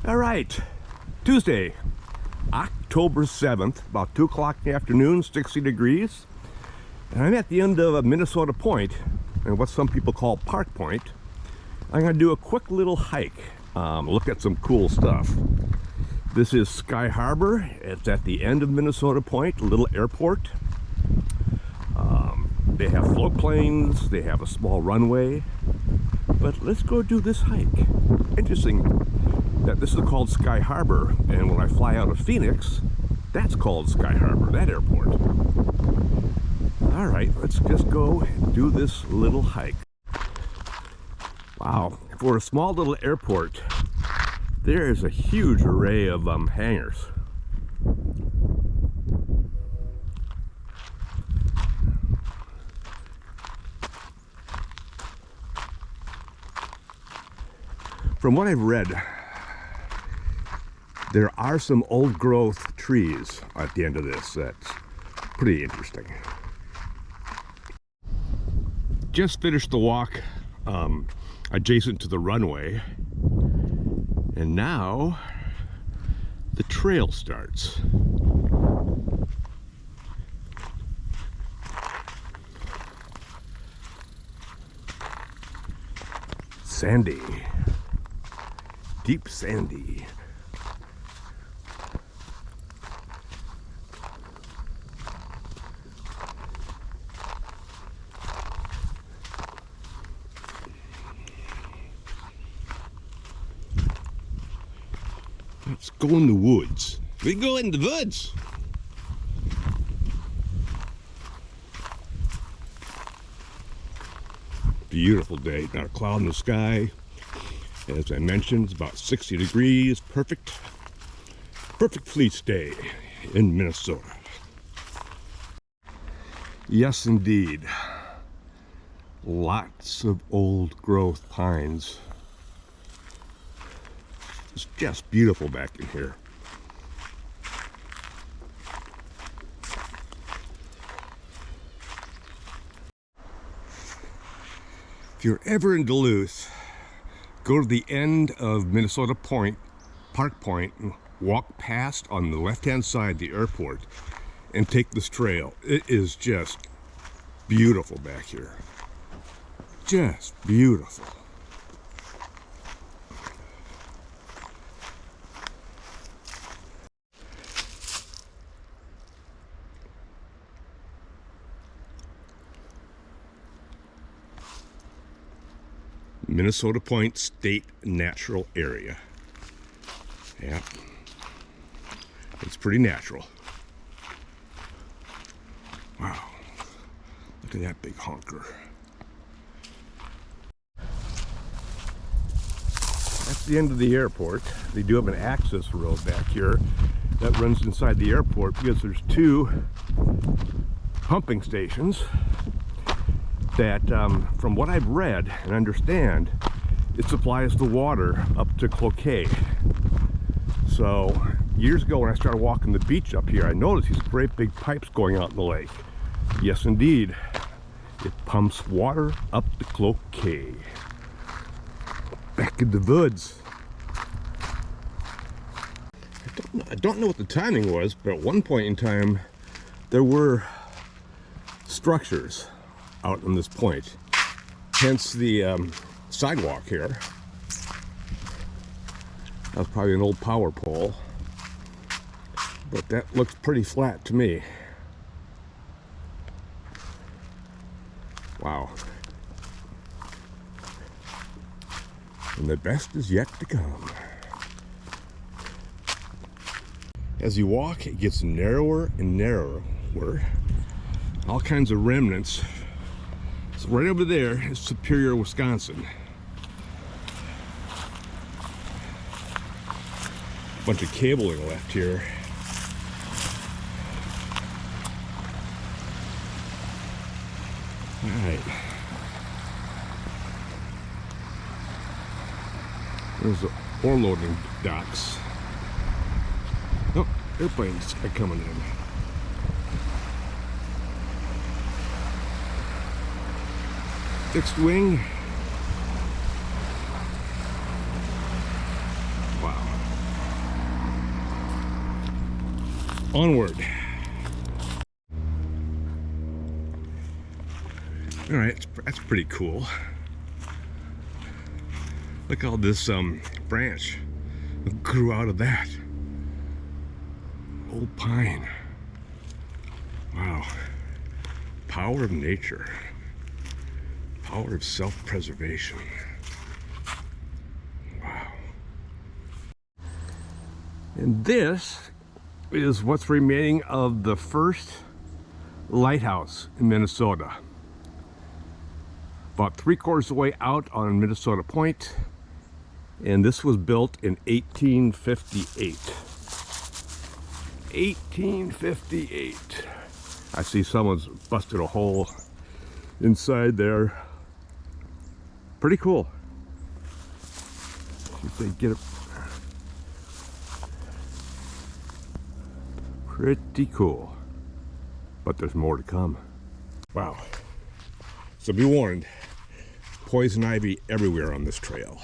All right, Tuesday, October 7th, about 2 o'clock in the afternoon, 60 degrees. And I'm at the end of Minnesota Point, and what some people call Park Point. I'm gonna do a quick little hike, look at some cool stuff. This is Sky Harbor. It's at the end of Minnesota Point, a little airport. They have float planes, they have a small runway, but let's go do this hike. Interesting that this is called Sky Harbor, and when I fly out of Phoenix, that's called Sky Harbor, that airport. All right, let's just go and do this little hike. Wow, for a small little airport, there is a huge array of hangars. From what I've read, there are some old growth trees at the end of this. That's pretty interesting. Just finished the walk adjacent to the runway, and now the trail starts. Sandy. Deep sandy. Let's go in the woods. We go in the woods. Beautiful day, not a cloud in the sky. As I mentioned, it's about 60 degrees, perfect fleece day in Minnesota. Yes, indeed. Lots of old growth pines. It's just beautiful back in here. If you're ever in Duluth, go to the end of Minnesota Point, Park Point, and walk past on the left-hand side the airport and take this trail. It is just beautiful back here. Just beautiful. Minnesota Point State Natural Area. Yeah, it's pretty natural. Wow, look at that big honker. That's the end of the airport. They do have an access road back here that runs inside the airport because there's two pumping stations that, from what I've read and understand, it supplies the water up to Cloquet. So years ago when I started walking the beach up here, I noticed these great big pipes going out in the lake. Yes, indeed, it pumps water up to Cloquet. Back in the woods. I don't know what the timing was, but at one point in time, there were structures out on this point, hence the sidewalk here. That was probably an old power pole, but that looks pretty flat to me. Wow. And the best is yet to come. As you walk, it gets narrower and narrower. All kinds of remnants. So right over there is Superior, Wisconsin. A bunch of cabling left here. All right. There's the ore loading docks. Oh, airplanes are coming in. Fixed wing. Wow. Onward. All right, that's pretty cool. Look how this branch grew out of that. Old pine. Wow. Power of nature. Power of self-preservation. Wow. And this is what's remaining of the first lighthouse in Minnesota. About 3/4 of the way out on Minnesota Point. And this was built in 1858. 1858. I see someone's busted a hole inside there. Pretty cool. See if they get it. Pretty cool. But there's more to come. Wow. So be warned, poison ivy everywhere on this trail.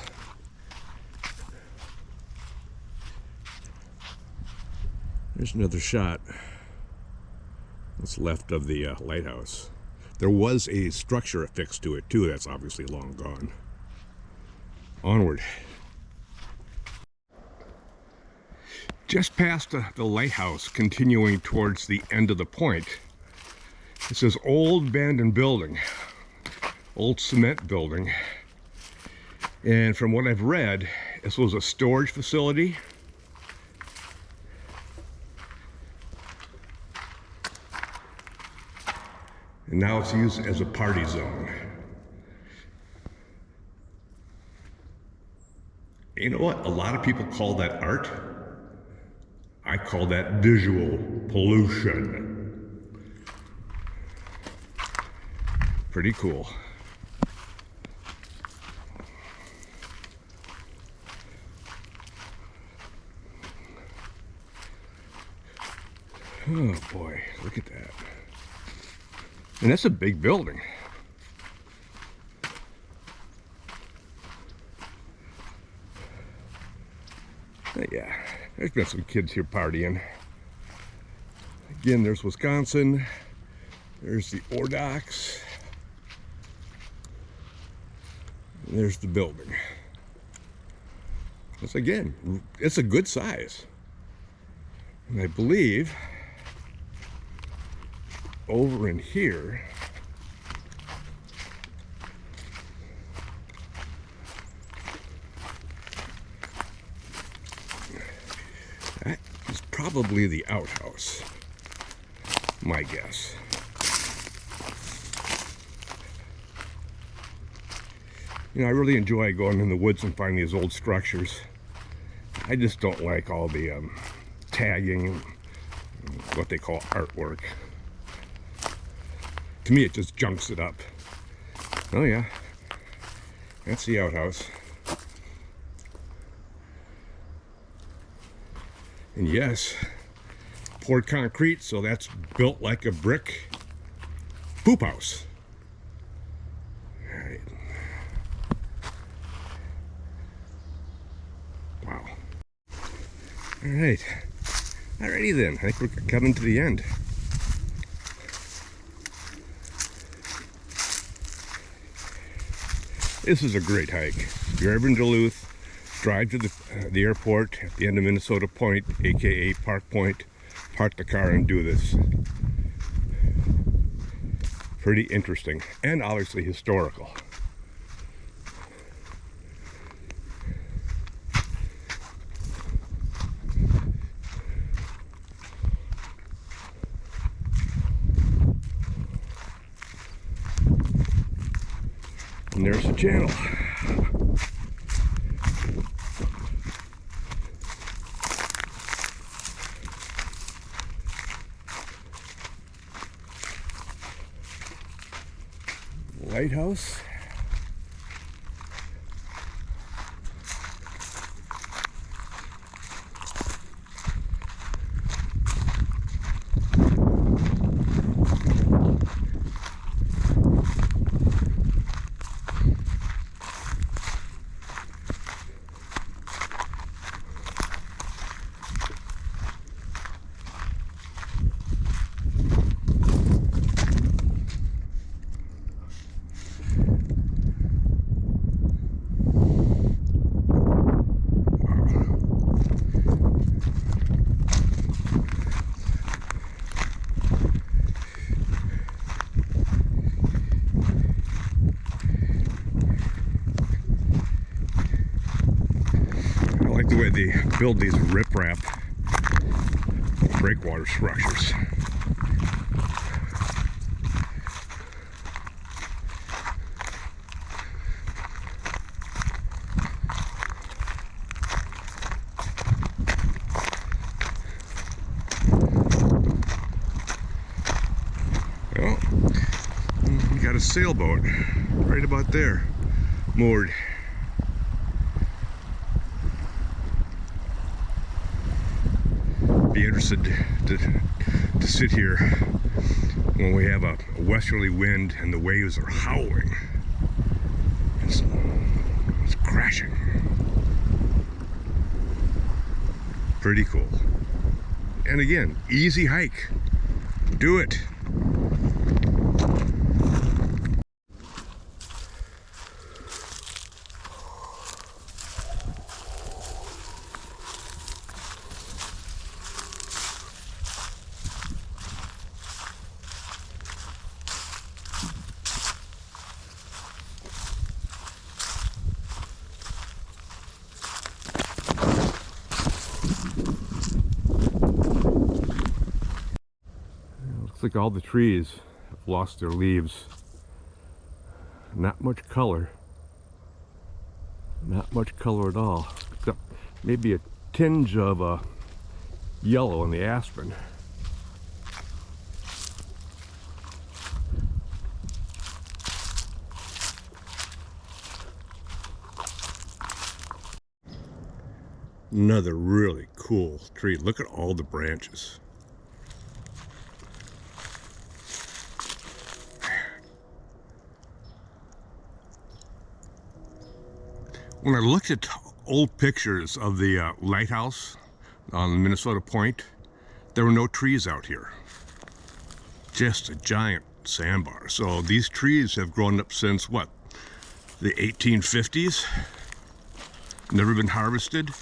There's another shot. What's left of the lighthouse. There was a structure affixed to it too, that's obviously long gone. Onward. Just past the lighthouse, continuing towards the end of the point, it says old abandoned building, old cement building. And from what I've read, this was a storage facility. And now it's used as a party zone. You know what? A lot of people call that art. I call that visual pollution. Pretty cool. Oh boy, look at that. And that's a big building. Yeah, there's been some kids here partying. Again, there's Wisconsin. There's the ore docks. And there's the building. It's, again, it's a good size. And I believe over in here, that is probably the outhouse, my guess. You know, I really enjoy going in the woods and finding these old structures. I just don't like all the tagging, what they call artwork. To me, it just junks it up. Oh yeah, that's the outhouse. And yes, poured concrete, so that's built like a brick poop house. All right. Wow. All right. Alrighty then, I think we're coming to the end. This is a great hike. If you're ever in Duluth, drive to the airport at the end of Minnesota Point, aka Park Point, park the car and do this. Pretty interesting and obviously historical. And there's the channel. Lighthouse. the way they build these riprap breakwater structures. Well, we got a sailboat right about there, moored. Be interested to sit here when we have a westerly wind and the waves are howling. It's crashing. Pretty cool. And again, easy hike. Do it. Looks like all the trees have lost their leaves. Not much color. Not much color at all. Except maybe a tinge of yellow in the aspen. Another really cool tree. Look at all the branches. When I looked at old pictures of the lighthouse on Minnesota Point, there were no trees out here. Just a giant sandbar. So these trees have grown up since what? The 1850s? Never been harvested?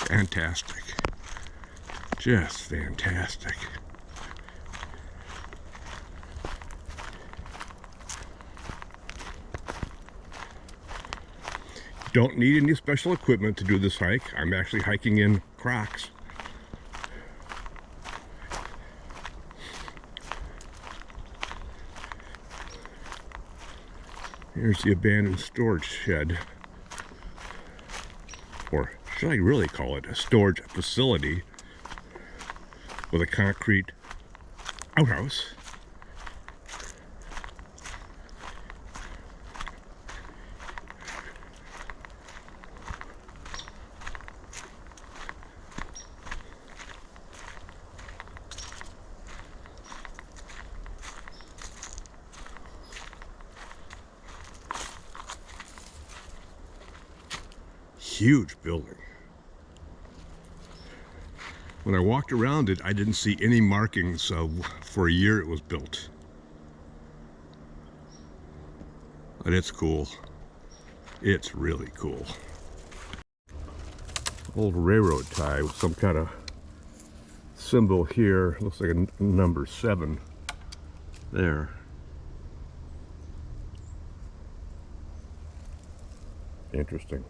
Fantastic. Just fantastic. Don't need any special equipment to do this hike. I'm actually hiking in Crocs. Here's the abandoned storage shed. Or should I really call it a storage facility with a concrete outhouse. Huge building. When I walked around it, I didn't see any markings for a year it was built. But it's cool. It's really cool. Old railroad tie with some kind of symbol here. Looks like a number 7 there. Interesting.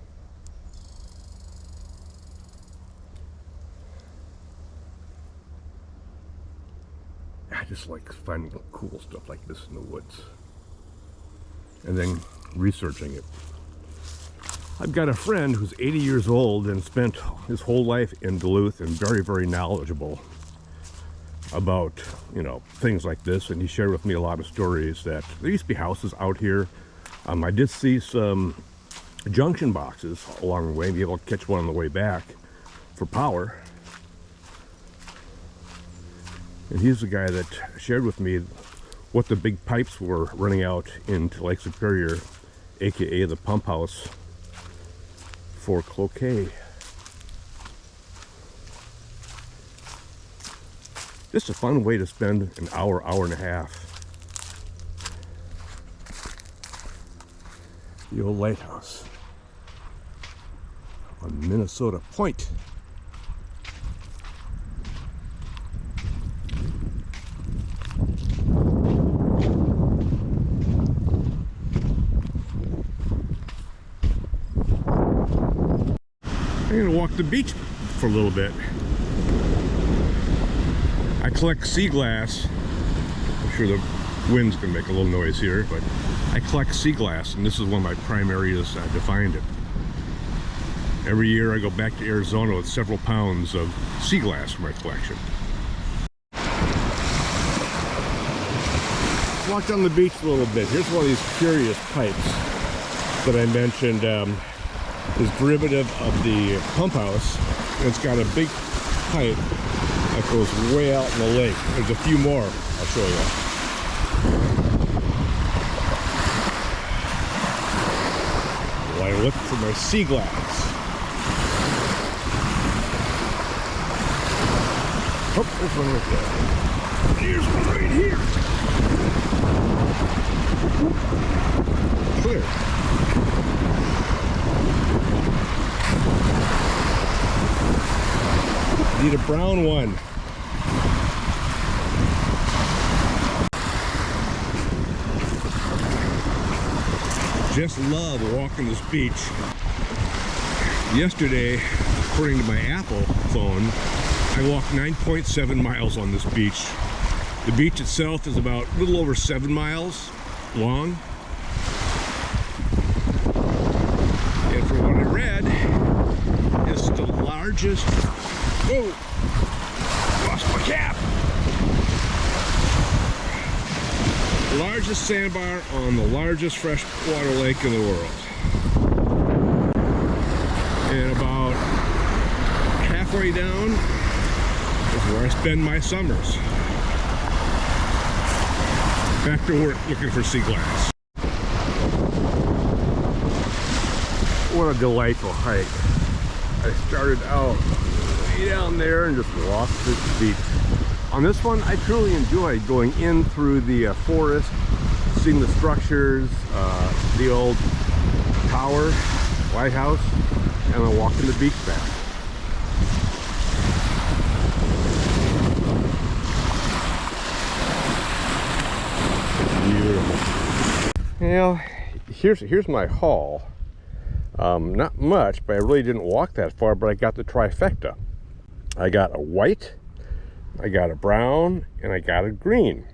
I just like finding cool stuff like this in the woods and then researching it. I've got a friend who's 80 years old and spent his whole life in Duluth and very, very knowledgeable about, you know, things like this. And he shared with me a lot of stories that there used to be houses out here. I did see some junction boxes along the way, be able to catch one on the way back for power. And he's the guy that shared with me what the big pipes were running out into Lake Superior, aka the pump house for Cloquet. Just a fun way to spend an hour, hour and a half. The old lighthouse on Minnesota Point. I'm gonna walk the beach for a little bit. I collect sea glass. I'm sure the wind's gonna make a little noise here, but I collect sea glass, and this is one of my prime areas to find it. Every year I go back to Arizona with several pounds of sea glass for my collection. Walk down the beach a little bit. Here's one of these curious pipes that I mentioned is derivative of the pump house. And it's got a big pipe that goes way out in the lake. There's a few more I'll show you. While I look for my sea glass. Oh, there's one right there. Here's one right here. Clear. Need a brown one. Just love walking this beach. Yesterday, according to my Apple phone, I walked 9.7 miles on this beach. The beach itself is about a little over 7 miles long. And from what I read, it's the largest, whoa, lost my cap. Largest sandbar on the largest freshwater lake in the world. And about halfway down is where I spend my summers. Back to work looking for sea glass. What a delightful hike. I started out way down there and just walked to the beach. On this one, I truly enjoyed going in through the forest, seeing the structures, the old tower, lighthouse, and then walking the beach back. Beautiful. You know, here's my haul. Not much, but I really didn't walk that far, but I got the trifecta. I got a white, I got a brown, and I got a green.